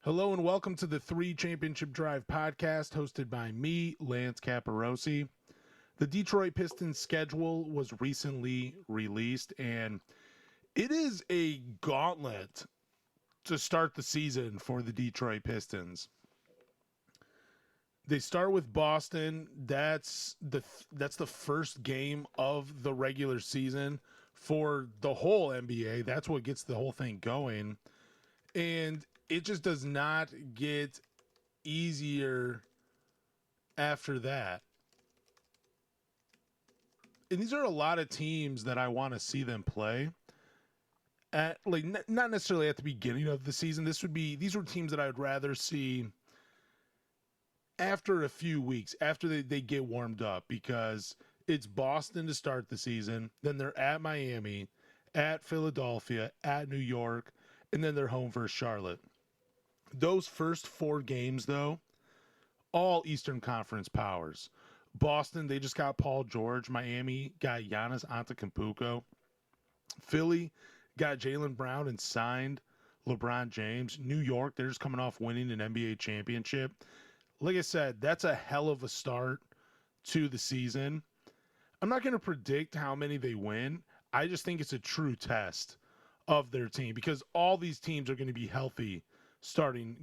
Hello and welcome to the 3 Championship Drive podcast hosted by me, Lance Caporossi. The Detroit Pistons schedule was recently released and it is a gauntlet to start the season for the Detroit Pistons. They start with Boston. That's the first game of the regular season for the whole NBA. That's what gets the whole thing going. And it just does not get easier after that. And these are a lot of teams that I want to see them play at, like, not necessarily at the beginning of the season. These were teams that I would rather see after a few weeks, after they get warmed up, because it's Boston to start the season, then they're at Miami, at Philadelphia, at New York, and then they're home versus Charlotte. Those first 4 games, though, all Eastern Conference powers. Boston, they just got Paul George. Miami got Giannis Antetokounmpo. Philly got Jaylen Brown and signed LeBron James. New York, they're just coming off winning an NBA championship. Like I said, that's a hell of a start to the season. I'm not going to predict how many they win. I just think it's a true test of their team because all these teams are going to be healthy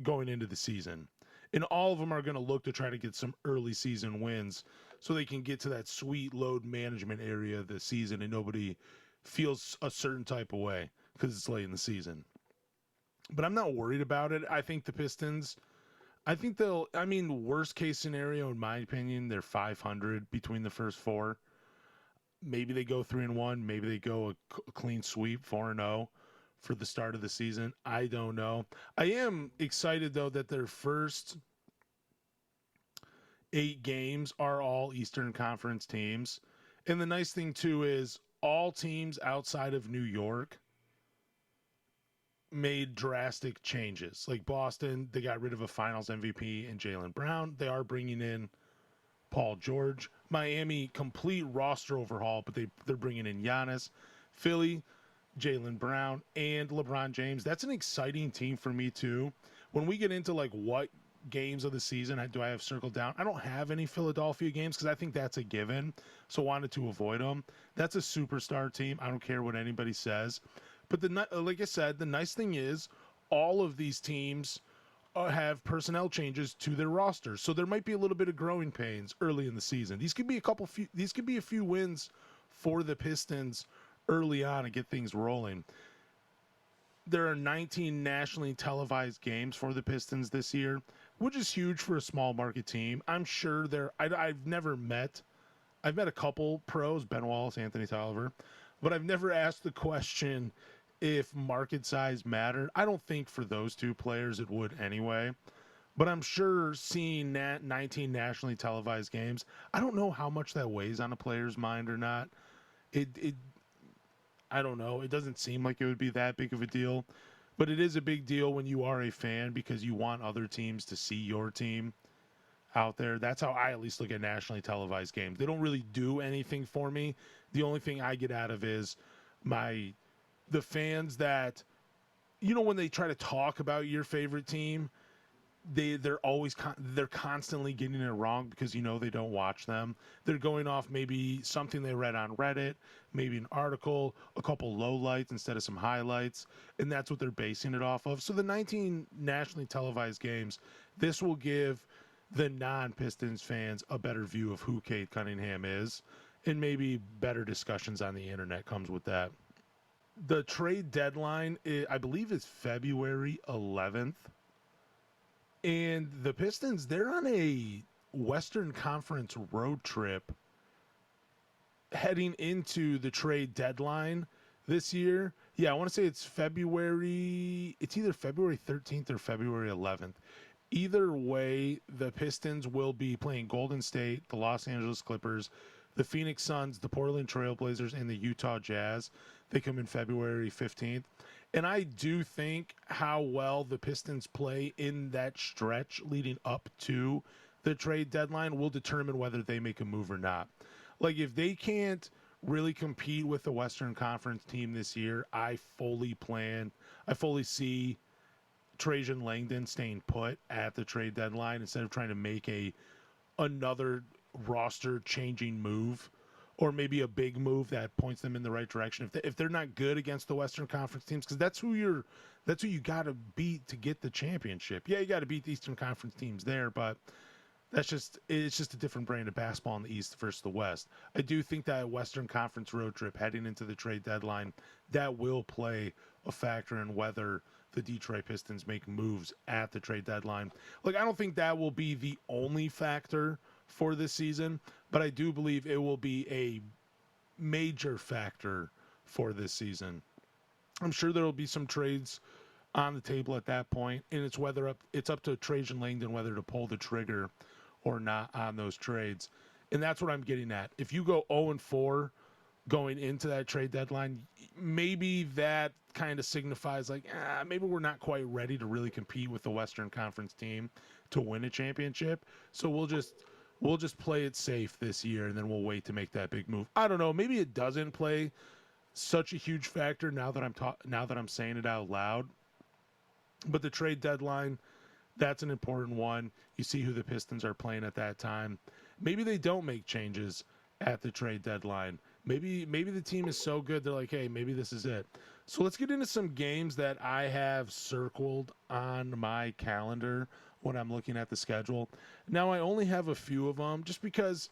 going into the season. And all of them are going to look to try to get some early season wins so they can get to that sweet load management area of the season and nobody feels a certain type of way because it's late in the season. But I'm not worried about it. I think the Pistons, worst case scenario, in my opinion, they're 500 between the first 4. Maybe they go 3-1. Maybe they go a clean sweep, 4-0 for the start of the season. I don't know. I am excited, though, that their first 8 games are all Eastern Conference teams. And the nice thing, too, is all teams outside of New York made drastic changes. Like Boston, they got rid of a finals MVP in Jaylen Brown. They are bringing in Paul George. Miami, complete roster overhaul, but they're bringing in Giannis. Philly, Jaylen Brown, and LeBron James. That's an exciting team for me, too. When we get into, like, what games of the season do I have circled down, I don't have any Philadelphia games because I think that's a given, so wanted to avoid them. That's a superstar team. I don't care what anybody says. But like I said, the nice thing is all of these teams have personnel changes to their rosters, so there might be a little bit of growing pains early in the season. These could be a few wins for the Pistons early on and get things rolling. There are 19 nationally televised games for the Pistons this year, which is huge for a small market team. I'm sure I've met a couple pros, Ben Wallace, Anthony Tolliver, but I've never asked the question if market size mattered. I don't think for those 2 players it would anyway. But I'm sure seeing 19 nationally televised games, I don't know how much that weighs on a player's mind or not. I don't know. It doesn't seem like it would be that big of a deal. But it is a big deal when you are a fan because you want other teams to see your team out there. That's how I at least look at nationally televised games. They don't really do anything for me. The only thing I get out of is the fans that, when they try to talk about your favorite team, they're constantly getting it wrong because they don't watch them. They're going off maybe something they read on Reddit, maybe an article, a couple lowlights instead of some highlights, and that's what they're basing it off of. So the 19 nationally televised games, this will give the non-Pistons fans a better view of who Cade Cunningham is, and maybe better discussions on the internet comes with that. The trade deadline, I believe, is February 11th. And the Pistons, they're on a Western Conference road trip heading into the trade deadline this year. Yeah, I want to say it's either February 13th or February 11th. Either way, the Pistons will be playing Golden State, the Los Angeles Clippers, the Phoenix Suns, the Portland Trailblazers, and the Utah Jazz. They come in February 15th. And I do think how well the Pistons play in that stretch leading up to the trade deadline will determine whether they make a move or not. Like, if they can't really compete with the Western Conference team this year, I fully see Trajan Langdon staying put at the trade deadline instead of trying to make another roster changing move, or maybe a big move that points them in the right direction. If they're not good against the Western Conference teams, because that's who you got to beat to get the championship. Yeah, you got to beat the Eastern Conference teams there, but it's just a different brand of basketball in the East versus the West. I do think that Western Conference road trip heading into the trade deadline, that will play a factor in whether the Detroit Pistons make moves at the trade deadline. Like, I don't think that will be the only factor for this season, but I do believe it will be a major factor for this season. I'm sure there will be some trades on the table at that point, and it's up to Trajan Langdon whether to pull the trigger or not on those trades. And that's what I'm getting at. If you go 0-4 going into that trade deadline, maybe that kind of signifies like, maybe we're not quite ready to really compete with the Western Conference team to win a championship. So we'll just play it safe this year, and then we'll wait to make that big move. I don't know. Maybe it doesn't play such a huge factor now that I'm saying it out loud. But the trade deadline, that's an important one. You see who the Pistons are playing at that time. Maybe they don't make changes at the trade deadline. Maybe the team is so good they're like, hey, maybe this is it. So let's get into some games that I have circled on my calendar when I'm looking at the schedule. Now, I only have a few of them just because,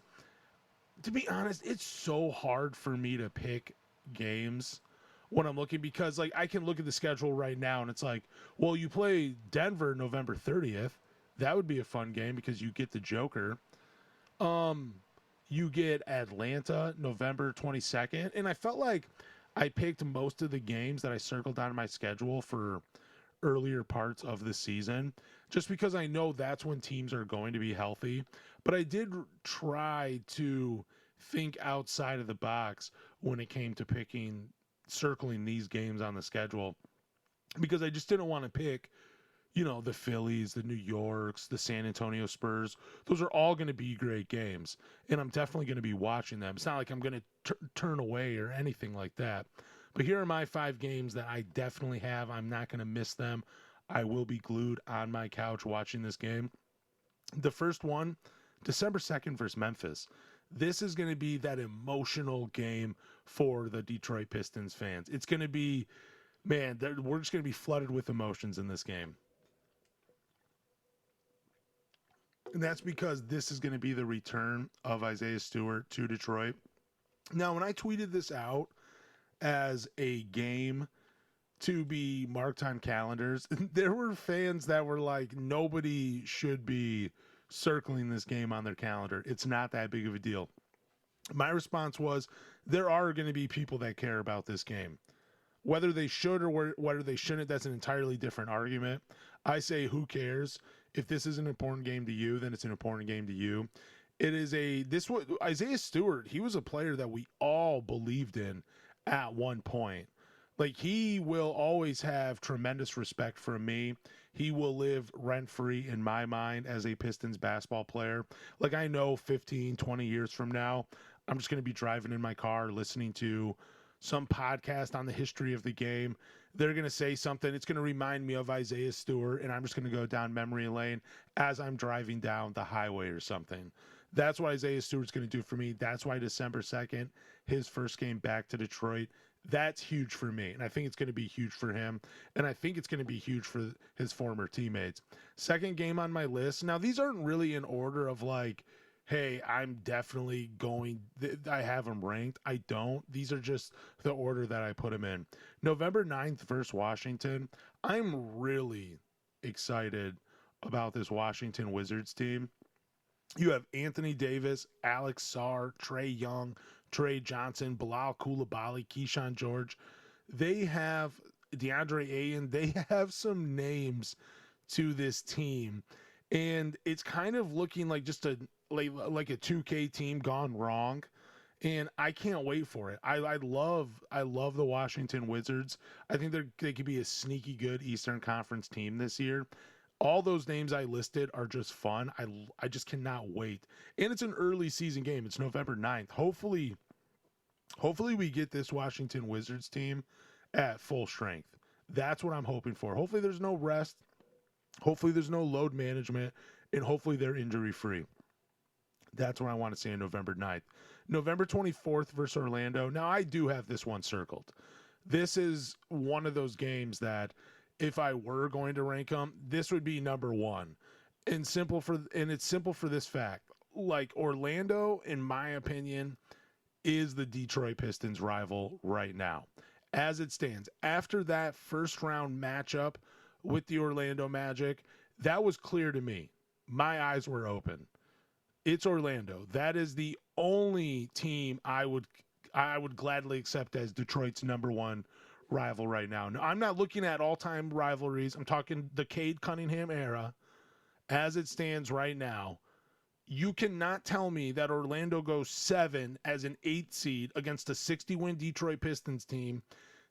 to be honest, it's so hard for me to pick games when I'm looking, because like I can look at the schedule right now and it's like, well, you play Denver November 30th. That would be a fun game because you get the Joker. You get Atlanta November 22nd. And I felt like I picked most of the games that I circled on my schedule for earlier parts of the season, just because I know that's when teams are going to be healthy. But I did try to think outside of the box when it came to circling these games on the schedule, because I just didn't want to pick, the Phillies, the New Yorks, the San Antonio Spurs. Those are all going to be great games, and I'm definitely going to be watching them. It's not like I'm going to turn away or anything like that. But here are my 5 games that I definitely have. I'm not going to miss them. I will be glued on my couch watching this game. The first one, December 2nd versus Memphis. This is going to be that emotional game for the Detroit Pistons fans. It's going to be, man, we're just going to be flooded with emotions in this game. And that's because this is going to be the return of Isaiah Stewart to Detroit. Now, when I tweeted this out as a game to be marked on calendars, there were fans that were like, nobody should be circling this game on their calendar. It's not that big of a deal. My response was, there are going to be people that care about this game. Whether they should or whether they shouldn't, that's an entirely different argument. I say, who cares? If this is an important game to you, then it's an important game to you. Isaiah Stewart, he was a player that we all believed in at one point. Like, he will always have tremendous respect from me. He will live rent-free in my mind as a Pistons basketball player. Like, I know 15, 20 years from now, I'm just going to be driving in my car listening to some podcast on the history of the game. They're going to say something. It's going to remind me of Isaiah Stewart, and I'm just going to go down memory lane as I'm driving down the highway or something. That's what Isaiah Stewart's going to do for me. That's why December 2nd, his first game back to Detroit, that's huge for me. And I think it's going to be huge for him. And I think it's going to be huge for his former teammates. Second game on my list. Now, these aren't really in order of like, hey, I'm definitely going, I have them ranked. I don't. These are just the order that I put them in. November 9th versus Washington. I'm really excited about this Washington Wizards team. You have Anthony Davis, Alex Sarr, Trae Young, Trey Johnson, Bilal Coulibaly, Keyshawn George. They have DeAndre Ayton. They have some names to this team. And it's kind of looking like just like a 2K team gone wrong. And I can't wait for it. I love the Washington Wizards. I think they could be a sneaky good Eastern Conference team this year. All those names I listed are just fun. I just cannot wait. And it's an early season game. It's November 9th. Hopefully we get this Washington Wizards team at full strength. That's what I'm hoping for. Hopefully there's no rest. Hopefully there's no load management, and hopefully they're injury free. That's what I want to see on November 9th. November 24th versus Orlando. Now, I do have this one circled. This is one of those games that if I were going to rank them, this would be number one. And it's simple for this fact. Like, Orlando, in my opinion, is the Detroit Pistons rival right now. As it stands, after that first round matchup with the Orlando Magic, that was clear to me. My eyes were open. It's Orlando. That is the only team I would gladly accept as Detroit's number one rival right now. No, I'm not looking at all-time rivalries. I'm talking the Cade Cunningham era. As it stands right now, you cannot tell me that Orlando goes 7 as an 8 seed against a 60-win Detroit Pistons team,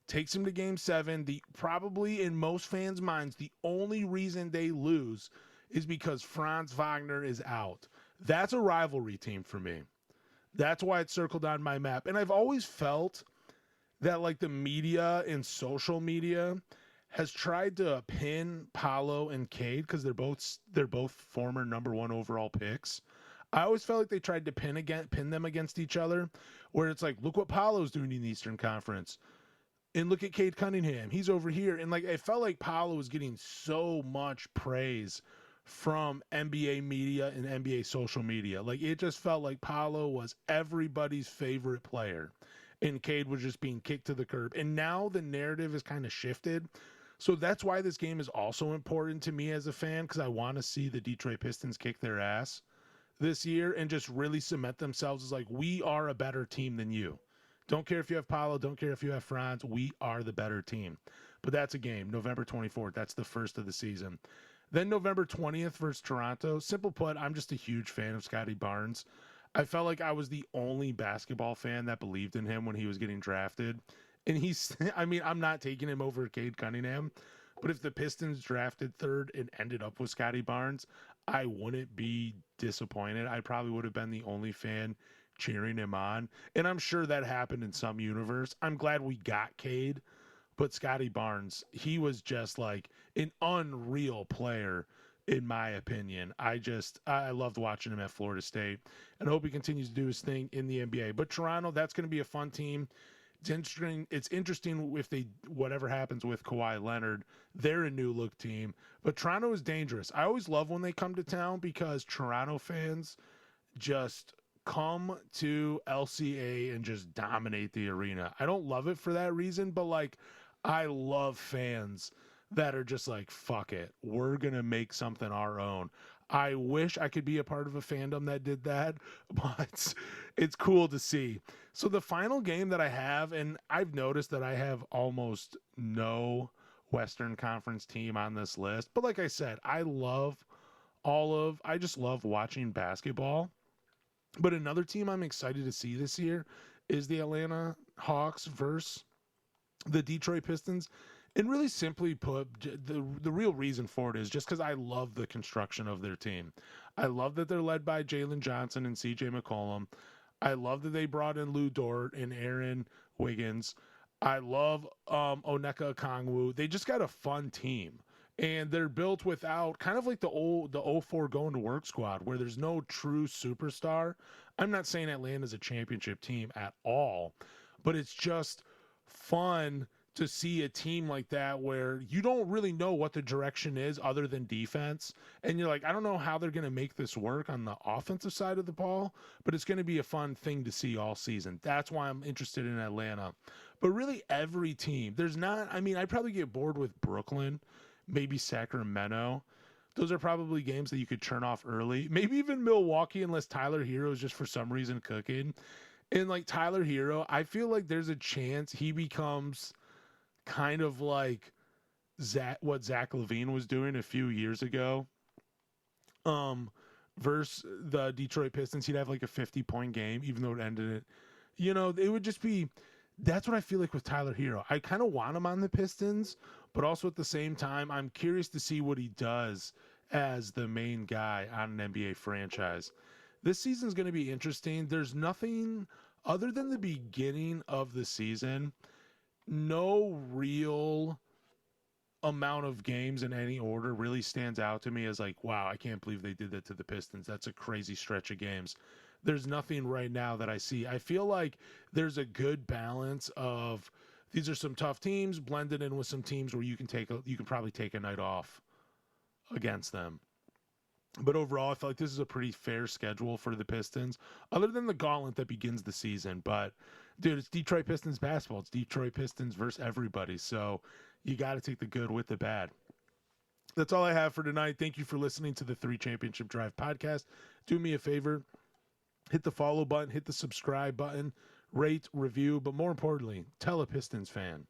takes them to game 7. Probably in most fans' minds, the only reason they lose is because Franz Wagner is out. That's a rivalry team for me. That's why it's circled on my map. And I've always felt that, like, the media and social media has tried to pin Paolo and Cade because they're both former number one overall picks. I always felt like they tried to pin them against each other, where it's like, look what Paolo's doing in the Eastern Conference, and look at Cade Cunningham, he's over here. And like, it felt like Paolo was getting so much praise from NBA media and NBA social media. Like, it just felt like Paolo was everybody's favorite player, and Cade was just being kicked to the curb. And now the narrative is kind of shifted. So that's why this game is also important to me as a fan, because I want to see the Detroit Pistons kick their ass this year and just really cement themselves as, like, we are a better team than you. Don't care if you have Paolo, don't care if you have Franz, we are the better team. But that's a game, November 24th. That's the first of the season. Then November 20th versus Toronto. Simple put, I'm just a huge fan of Scotty Barnes. I felt like I was the only basketball fan that believed in him when he was getting drafted. And I'm not taking him over Cade Cunningham, but if the Pistons drafted third and ended up with Scotty Barnes, I wouldn't be disappointed. I probably would have been the only fan cheering him on. And I'm sure that happened in some universe. I'm glad we got Cade, but Scotty Barnes, he was just like an unreal player, in my opinion. I loved watching him at Florida State, and I hope he continues to do his thing in the NBA. But Toronto, that's going to be a fun team. It's interesting if whatever happens with Kawhi Leonard, they're a new look team. But Toronto is dangerous. I always love when they come to town because Toronto fans just come to LCA and just dominate the arena. I don't love it for that reason, but like, I love fans that are just like, fuck it, we're gonna make something our own. I wish I could be a part of a fandom that did that, but it's cool to see. So the final game that I have, and I've noticed that I have almost no Western Conference team on this list, but like I said, I just love watching basketball. But another team I'm excited to see this year is the Atlanta Hawks versus the Detroit Pistons. And really simply put, the real reason for it is just because I love the construction of their team. I love that they're led by Jalen Johnson and CJ McCollum. I love that they brought in Lou Dort and Aaron Wiggins. I love Onyeka Okongwu. They just got a fun team. And they're built without, kind of like the 04 going to work squad, where there's no true superstar. I'm not saying Atlanta's a championship team at all, but it's just fun to see a team like that where you don't really know what the direction is other than defense. And you're like, I don't know how they're going to make this work on the offensive side of the ball, but it's going to be a fun thing to see all season. That's why I'm interested in Atlanta. But really every team, I'd probably get bored with Brooklyn, maybe Sacramento. Those are probably games that you could turn off early. Maybe even Milwaukee, unless Tyler Hero is just for some reason cooking. And like Tyler Hero, I feel like there's a chance he becomes kind of like what Zach LaVine was doing a few years ago. Versus the Detroit Pistons, he'd have like a 50-point game, even though it ended it. It would just be. That's what I feel like with Tyler Hero. I kind of want him on the Pistons, but also at the same time, I'm curious to see what he does as the main guy on an NBA franchise. This season's going to be interesting. There's nothing other than the beginning of the season, no real amount of games in any order really stands out to me as like, wow, I can't believe they did that to the Pistons. That's a crazy stretch of games. There's nothing right now that I see. I feel like there's a good balance of these are some tough teams blended in with some teams where you can probably take a night off against them. But overall, I feel like this is a pretty fair schedule for the Pistons, other than the gauntlet that begins the season. But, dude, it's Detroit Pistons basketball. It's Detroit Pistons versus everybody. So you got to take the good with the bad. That's all I have for tonight. Thank you for listening to the 3 Championship Drive podcast. Do me a favor, hit the follow button, hit the subscribe button, rate, review, but more importantly, tell a Pistons fan.